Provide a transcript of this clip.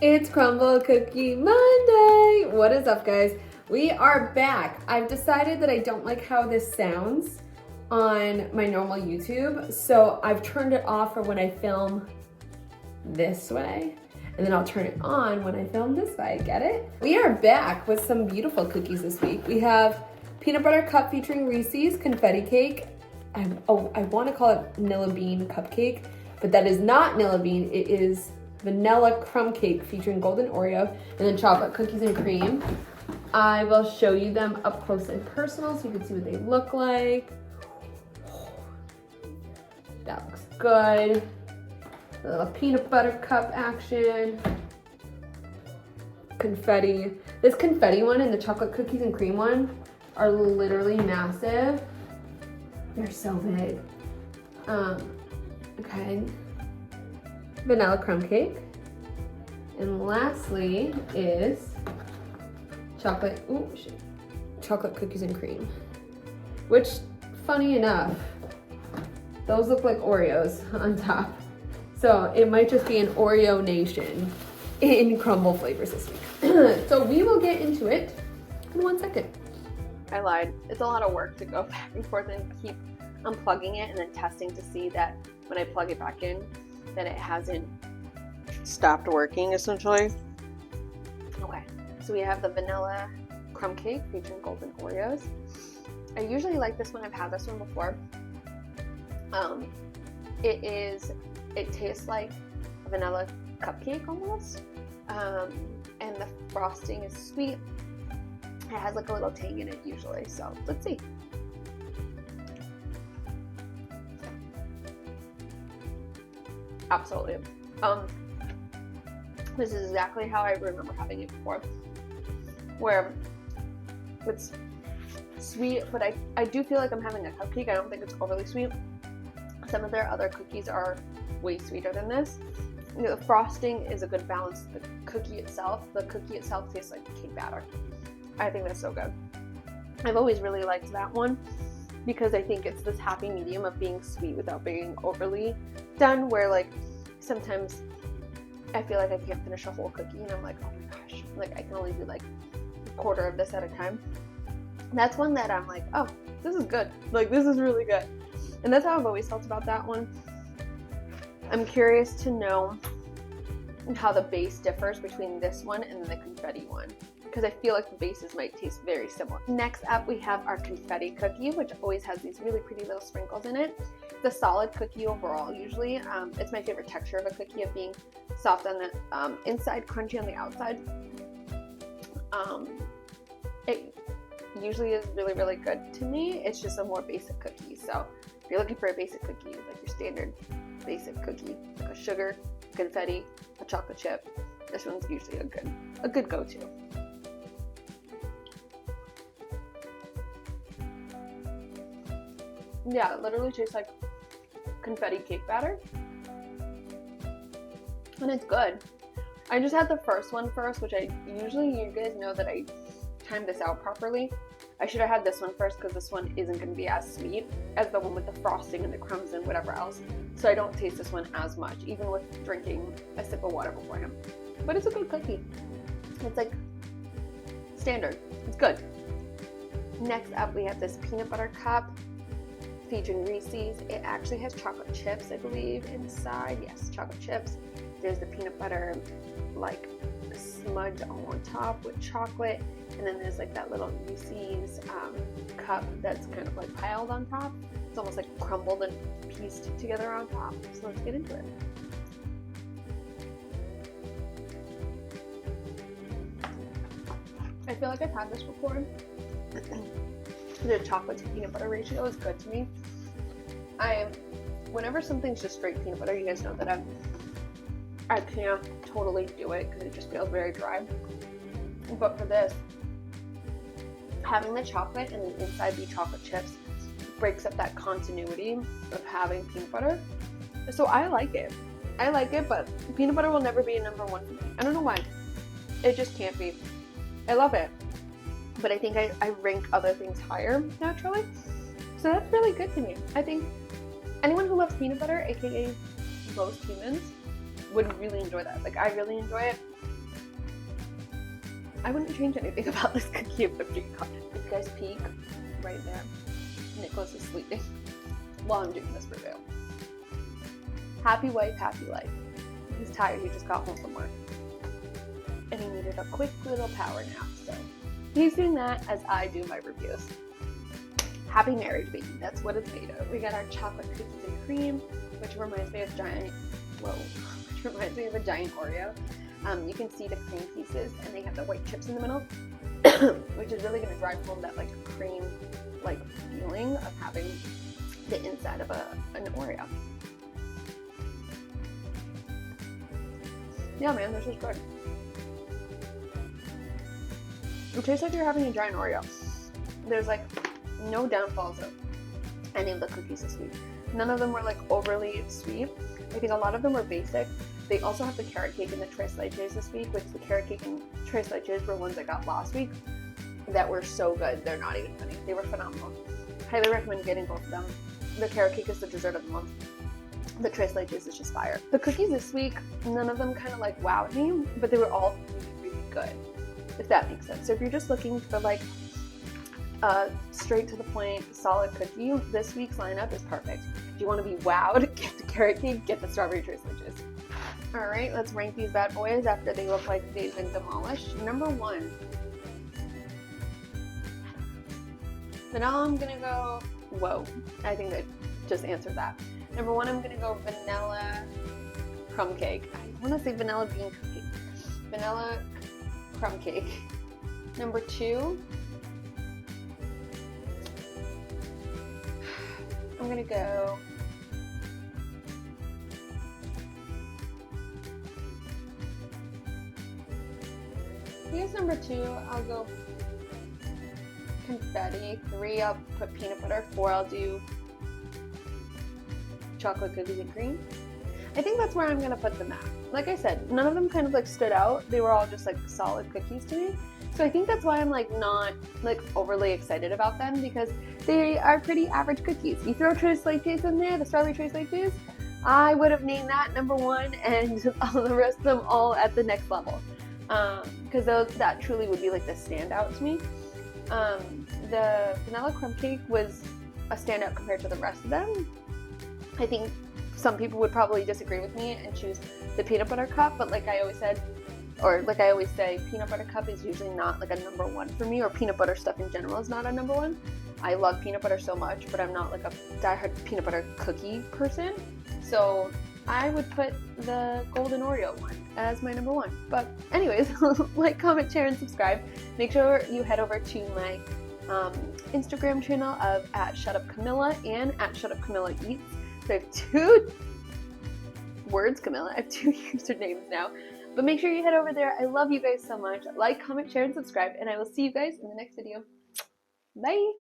It's Crumble Cookie Monday! What is up, guys? We are back. I've decided that I don't like how this sounds on my normal YouTube, so I've turned it off for when I film this way, and then I'll turn it on when I film this way. Get it? We are back with some beautiful cookies this week. We have peanut butter cup featuring Reese's confetti cake. I want to call it vanilla bean cupcake, but that is not vanilla bean. It is vanilla crumb cake featuring golden Oreo, and then chocolate cookies and cream. I will show you them up close and personal so you can see what they look like. That looks good. A little peanut butter cup action. Confetti. This confetti one and the chocolate cookies and cream one are literally massive. They're so big. Okay. Vanilla crumb cake. And lastly is chocolate cookies and cream. Which, funny enough, those look like Oreos on top. So it might just be an Oreo nation in crumble flavors this week. So we will get into it in 1 second. I lied. It's a lot of work to go back and forth and keep unplugging it and then testing to see that when I plug it back in, that it hasn't stopped working, essentially. Okay, so we have the vanilla crumb cake featuring golden Oreos. I usually like this one. I've had this one before. It tastes like a vanilla cupcake almost, and the frosting is sweet. It has like a little tang in it usually, so let's see. Absolutely. This is exactly how I remember having it before, where it's sweet, but I do feel like I'm having a cupcake. I don't think it's overly sweet. Some of their other cookies are way sweeter than this. You know, the frosting is a good balance. The cookie itself tastes like cake batter. I think that's so good. I've always really liked that one because I think it's this happy medium of being sweet without being overly done, where like sometimes I feel like I can't finish a whole cookie and I'm like, oh my gosh, like I can only do like a quarter of this at a time. That's one that I'm like, oh, this is good. Like this is really good. And that's how I've always felt about that one. I'm curious to know how the base differs between this one and the confetti one, because I feel like the bases might taste very similar. Next up, we have our confetti cookie, which always has these really pretty little sprinkles in it. It's a solid cookie overall, usually. It's my favorite texture of a cookie, of being soft on the inside, crunchy on the outside. It usually is really, really good to me. It's just a more basic cookie. So if you're looking for a basic cookie, like your standard basic cookie, like a sugar, confetti, a chocolate chip, this one's usually a good go-to. Yeah, it literally tastes like confetti cake batter, and it's good. I just had the first one first, which you guys know that I timed this out properly. I should have had this one first because this one isn't going to be as sweet as the one with the frosting and the crumbs and whatever else. So I don't taste this one as much, even with drinking a sip of water beforehand. But it's a good cookie. It's like standard. It's good. Next up, we have this peanut butter cup featuring Reese's. It actually has chocolate chips, I believe, inside. Yes, chocolate chips. There's the peanut butter like smudge on top with chocolate, and then there's like that little Reese's cup that's kind of like piled on top. It's almost like crumbled and pieced together on top. So let's get into it. I feel like I've had this before. The chocolate to peanut butter ratio is good to me. Whenever something's just straight peanut butter, you guys know that I can't totally do it because it just feels very dry. But for this, having the chocolate and the inside be chocolate chips breaks up that continuity of having peanut butter. So I like it. But peanut butter will never be a number one for me. I don't know why. It just can't be. I love it. But I think I rank other things higher naturally. So that's really good to me. I think anyone who loves peanut butter, aka most humans, would really enjoy that. Like, I really enjoy it. I wouldn't change anything about this cookie if I'm being honest. If you guys peek right there, Nicholas is sleeping while I'm doing this review. Happy wife, happy life. He's tired, he just got home from work. And he needed a quick little power nap, so he's doing that as I do my reviews. Happy marriage, baby. That's what it's made of. We got our chocolate cookies and cream, which reminds me of which reminds me of a giant Oreo. You can see the cream pieces, and they have the white chips in the middle, which is really going to drive home that like cream like feeling of having the inside of an Oreo. Yeah, man, this is good. It tastes like you're having a giant Oreo. There's like no downfalls of any of the cookies this week. None of them were like overly sweet. I think a lot of them were basic. They also have the carrot cake and the tres leches this week, which the carrot cake and tres leches were ones I got last week that were so good. They're not even funny. They were phenomenal. Highly recommend getting both of them. The carrot cake is the dessert of the month. The tres leches is just fire. The cookies this week, none of them kind of like wowed me, but they were all really, really good, if that makes sense. So if you're just looking for like straight to the point, solid cookie, this week's lineup is perfect. If you want to be wowed, get the carrot cake, get the strawberry tres leches. Alright, let's rank these bad boys after they look like they've been demolished. Number 1. Vanilla, I'm gonna go, whoa, I think that just answered that. Number 1, I'm gonna go vanilla crumb cake. I wanna say vanilla bean cookie. Vanilla crumb cake. Number 2, I'm gonna go here's number 2, I'll go confetti. 3, I'll put peanut butter. 4, I'll do chocolate cookies and cream. I think that's where I'm gonna put them at. Like I said, none of them kind of like stood out. They were all just like solid cookies to me. So I think that's why I'm like not like overly excited about them, because they are pretty average cookies. You throw tres leches in there, the strawberry tres leches, I would have named that number 1 and all the rest of them all at the next level. Because that truly would be like the standout to me. The vanilla crumb cake was a standout compared to the rest of them. I think some people would probably disagree with me and choose the peanut butter cup, but like I always said, or like I always say, peanut butter cup is usually not like a number 1 for me, or peanut butter stuff in general is not a number 1. I love peanut butter so much, but I'm not like a diehard peanut butter cookie person. So I would put the golden Oreo one as my number 1. But anyways, like, comment, share, and subscribe. Make sure you head over to my Instagram channel of @shutupcamilla and @shutupcamillaeats. So I have 2 words, Camilla. I have 2 usernames now. But make sure you head over there. I love you guys so much. Like, comment, share, and subscribe. And I will see you guys in the next video. Bye!